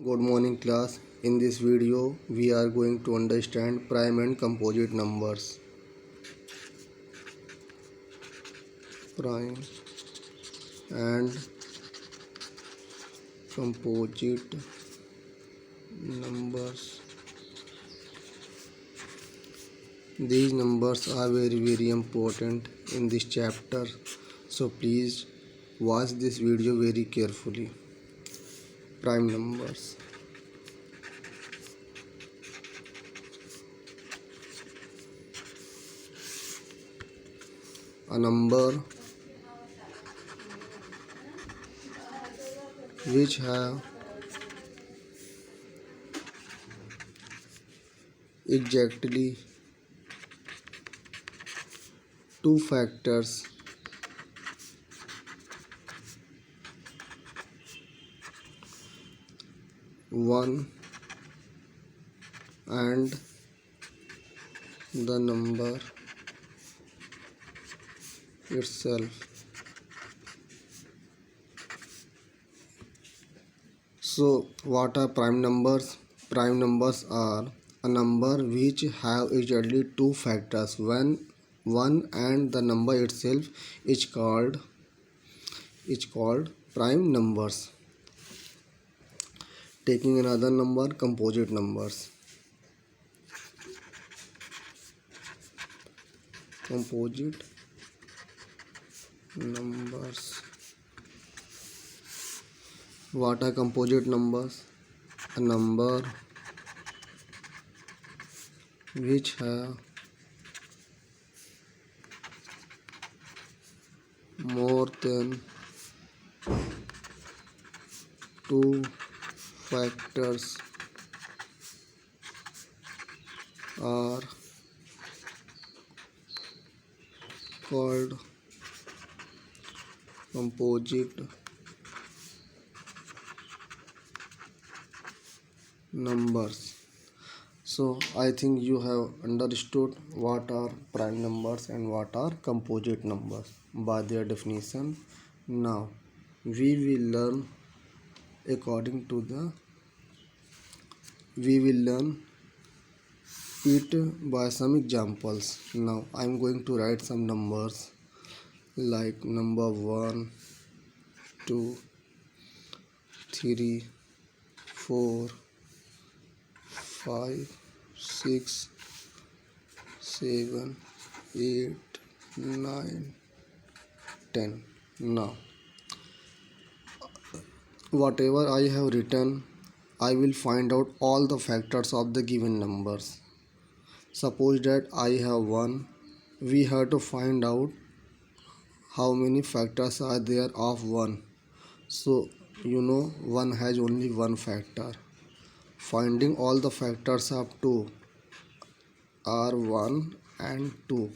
Good morning class. In this video we are going to understand prime and composite numbers. Prime and composite numbers. These numbers are very important in this chapter. So please watch this video very carefully. Prime numbers. A number which have exactly two factors, one and the number itself. So what are prime numbers? Prime numbers are a number which have exactly two factors when one and the number itself is called prime numbers. Taking another number, composite numbers. Composite numbers. What are composite numbers? A number which have more than two factors are called composite numbers. So I think you have understood what are prime numbers and what are composite numbers by their definition. Now we will learn according to the we will learn it by some examples. Now I am going to write some numbers like number 1, 2, 3, 4, 5, 6, 7, 8, 9, 10. Now whatever I have written, I will find out all the factors of the given numbers. Suppose that I have 1, we have to find out how many factors are there of 1. So 1 has only one factor. Finding all the factors of 2 are 1 and 2.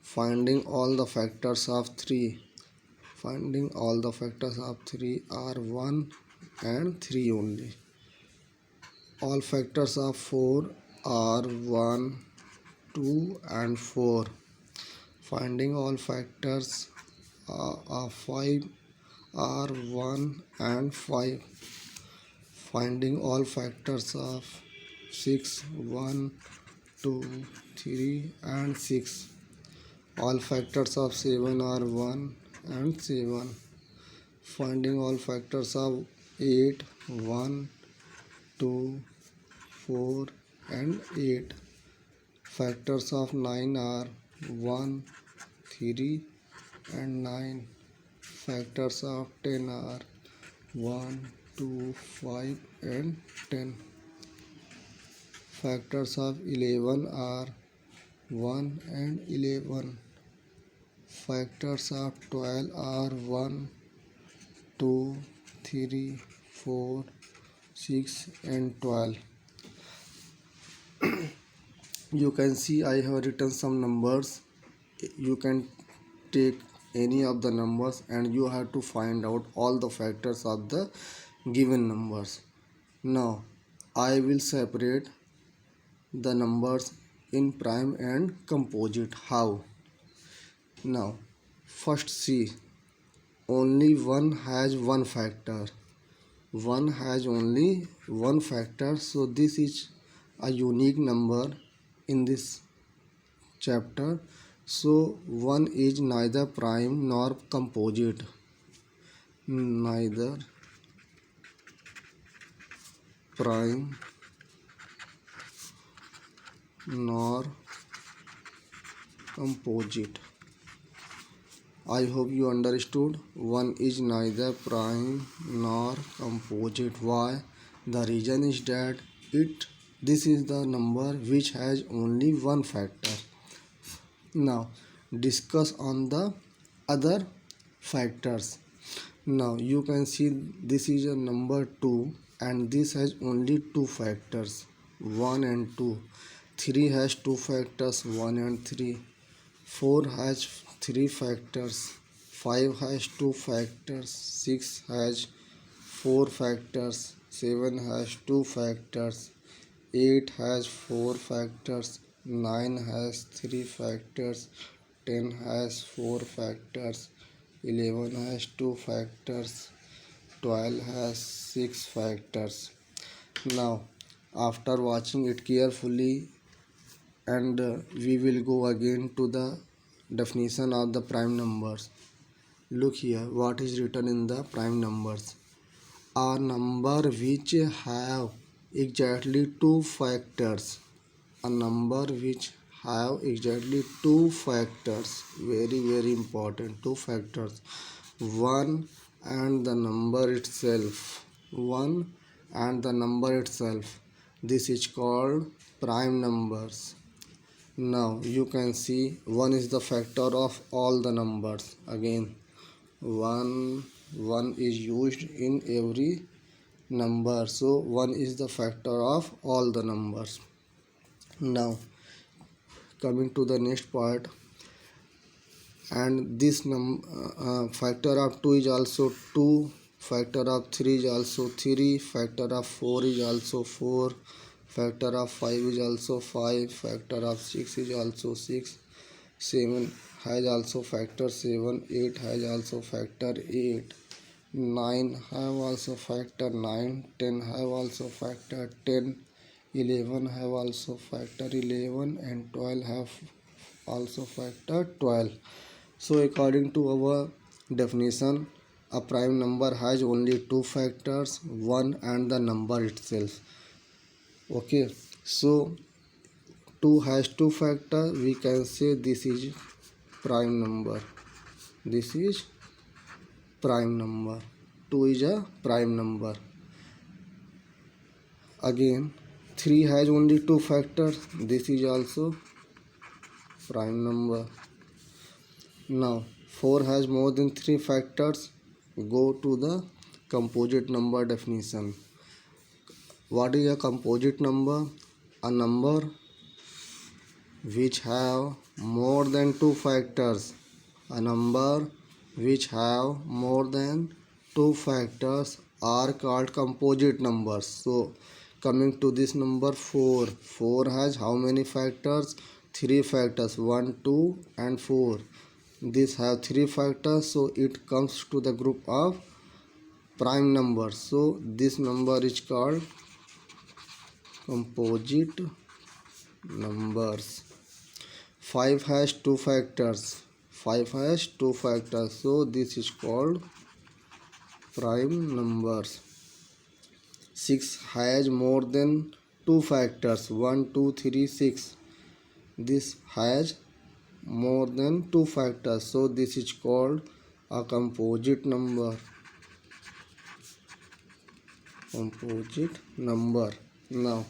Finding all the factors of 3. Finding all the factors of 3 are 1 and 3 only. All factors of 4 are 1, 2 and 4. Finding all factors of 5 are 1 and 5. Finding all factors of 6, 1, 2, 3 and 6. All factors of 7 are 1 and 7. Finding all factors of 8, 1, 2, 4 and 8. Factors of 9 are 1, 3 and 9. Factors of 10 are 1, 2, 5 and 10. Factors of 11 are 1 and 11. Factors of 12 are 1, 2, 3, 4, 6 and 12. You can see I have written some numbers. You can take any of the numbers and you have to find out all the factors of the given numbers. Now I will separate the numbers in prime and composite. How? Now first see, only one has one factor. 1 has only one factor, so this is a unique number in this chapter. So 1 is neither prime nor composite, neither prime nor composite. I hope you understood. 1 is neither prime nor composite. Why? The reason is that this is the number which has only one factor. Now discuss on the other factors. Now you can see this is a number 2 and this has only two factors, 1 and 2. 3 has two factors, 1 and 3. 4 has three factors, 5 has two factors, 6 has four factors, 7 has two factors, 8 has four factors, 9 has three factors, 10 has four factors, 11 has two factors, 12 has six factors. Now, after watching it carefully, and we will go again to the definition of the prime numbers. Look here what is written in the prime numbers. A number which have exactly two factors. A number which have exactly two factors. Very important. Two factors. 1 and the number itself. 1 and the number itself. This is called prime numbers. Now you can see 1 is the factor of all the numbers. Again, 1 is used in every number, so 1 is the factor of all the numbers. Now coming to the next part, and this factor of 2 is also 2, factor of 3 is also 3, factor of 4 is also 4, factor of 5 is also 5, factor of 6 is also 6, 7 has also factor 7, 8 has also factor 8, 9 have also factor 9, 10 have also factor 10, 11 have also factor 11, and 12 have also factor 12. So according to our definition, a prime number has only two factors, 1 and the number itself. Okay, so 2 has two factors, we can say this is prime number. This is prime number. 2 is a prime number. Again, 3 has only two factors, this is also prime number. Now 4 has more than 3 factors. Go to the composite number definition. What is a composite number? A number which have more than two factors. A number which have more than two factors are called composite numbers. So coming to this number 4. 4 has how many factors? 3 factors, 1, 2 and 4. These have 3 factors, so it comes to the group of prime numbers. So this number is called composite numbers. 5 has two factors. 5 has two factors, so this is called prime numbers. 6 has more than two factors, 1, 2, 3, 6. This has more than two factors, so this is called a composite number. Composite number. Now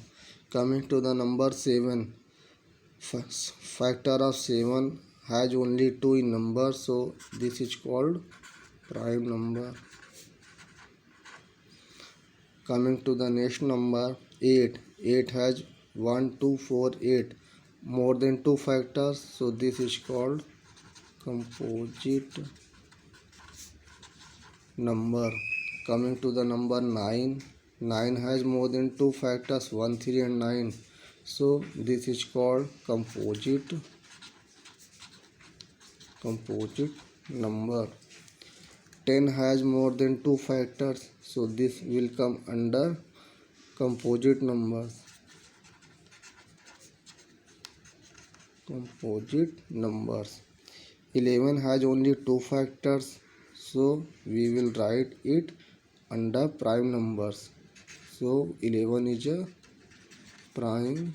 coming to the number 7. Factor of 7 has only 2 in number, so this is called prime number. Coming to the next number 8. 8 has 1, 2, 4, 8 more than two factors, so this is called composite number. Coming to the number 9. 9 has more than two factors, 1, 3 and 9, so this is called composite number. 10 has more than 2 factors, so this will come under composite numbers. Composite numbers. 11 has only 2 factors, so we will write it under prime numbers. So 11 is a prime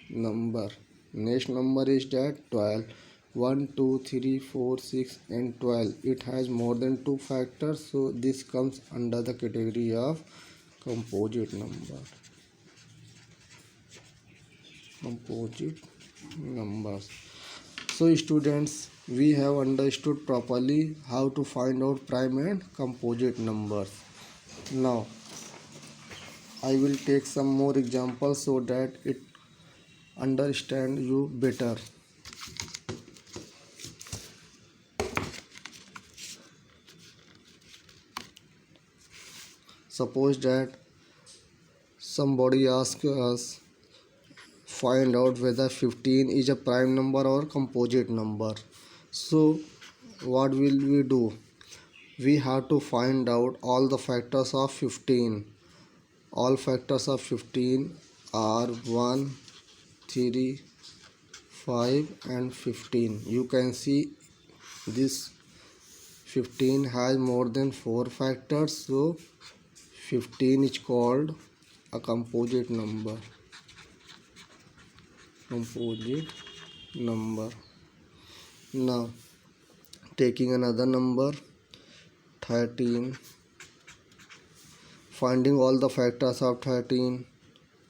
number. Next number is that 12. 1, 2, 3, 4, 6 and 12. It has more than 2 factors, so this comes under the category of composite number. Composite numbers. So students, we have understood properly how to find out prime and composite numbers. Now I will take some more examples so that it understand you better. Suppose that somebody asks us find out whether 15 is a prime number or composite number. So what will we do? We have to find out all the factors of 15. All factors of 15 are 1, 3, 5 and 15. You can see this 15 has more than 4 factors, so 15 is called a composite number. Composite number. Now taking another number 13, finding all the factors of 13.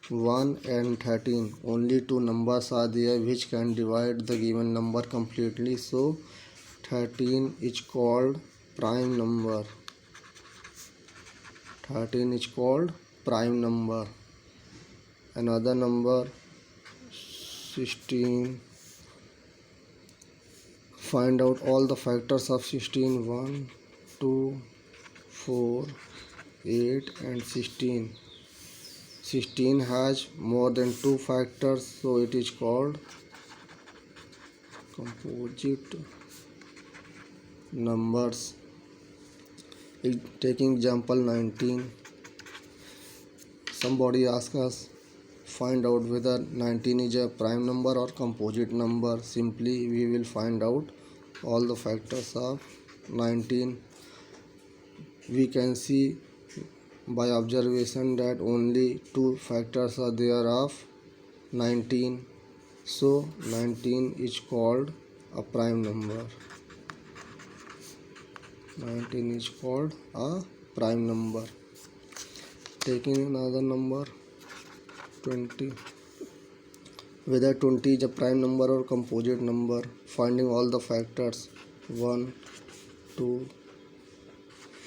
1 and 13, only two numbers are there which can divide the given number completely, so 13 is called prime number. 13 is called prime number. Another number 16, find out all the factors of 16. 1, 2, 4, 8 and 16. 16 has more than 2 factors, so it is called composite numbers. Taking example 19, somebody asks us find out whether 19 is a prime number or composite number. Simply we will find out all the factors of 19. We can see by observation that only 2 factors are there of 19, so 19 is called a prime number. 19 is called a prime number. Taking another number 20, whether 20 is a prime number or composite number, finding all the factors 1, 2,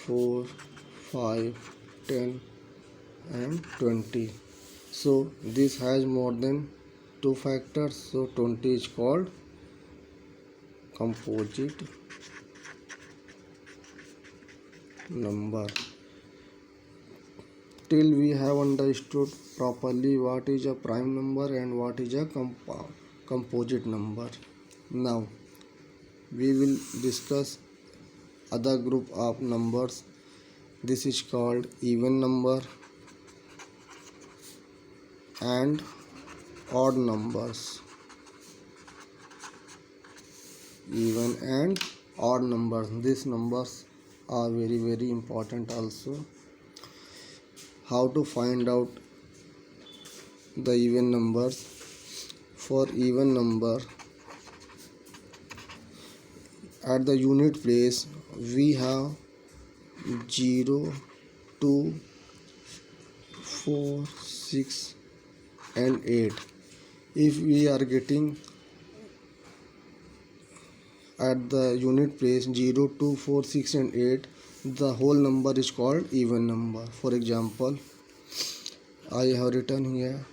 4, 5, 10 and 20. So this has more than 2 factors, so 20 is called composite number. Till we have understood properly what is a prime number and what is a composite number. Now we will discuss other group of numbers. This is called even number and odd numbers. Even and odd numbers. These numbers are very important also. How to find out the even numbers? For even number, at the unit place we have 0, 2, 4, 6 and 8. If we are getting at the unit place 0, 2, 4, 6 and 8, the whole number is called even number. For example, I have written here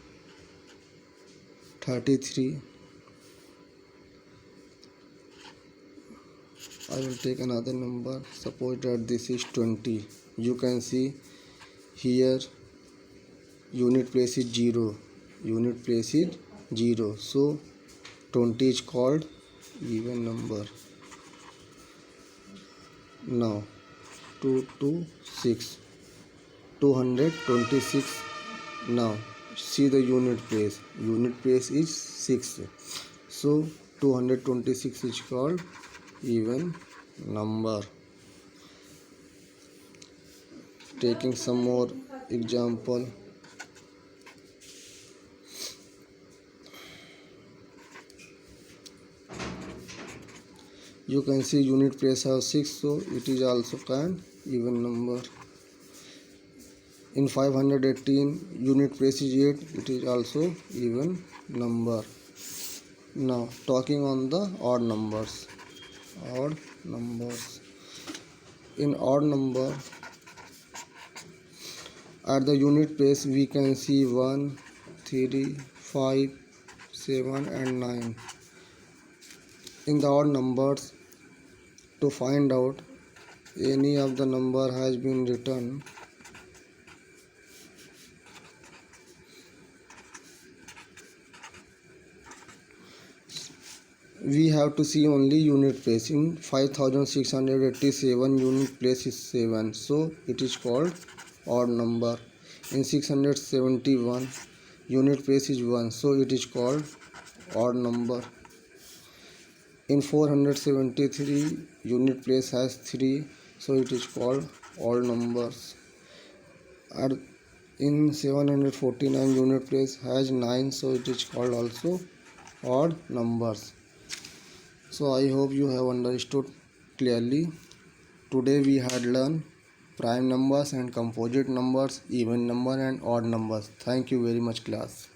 33. I will take another number. Suppose that this is 20. You can see here unit place is 0. Unit place is 0. So 20 is called even number. Now 226. 226. Now see the unit place. Unit place is 6. So 226 is called even number. Taking some more example. You can see unit place have 6, so it is also an even number. In 518 unit place is 8, it is also even number. Now talking on the odd numbers. Odd numbers. In odd number, at the unit place we can see 1, 3, 5, 7 and 9. In the odd numbers, to find out any of the number has been written, we have to see only unit place. In 5687 unit place is 7, so it is called odd number. In 671 unit place is 1, so it is called odd number. In 473 unit place has 3, so it is called odd numbers. In 749 unit place has 9, so it is called also odd numbers. So I hope you have understood clearly. Today we had learned prime numbers and composite numbers, even number and odd numbers. Thank you very much, class.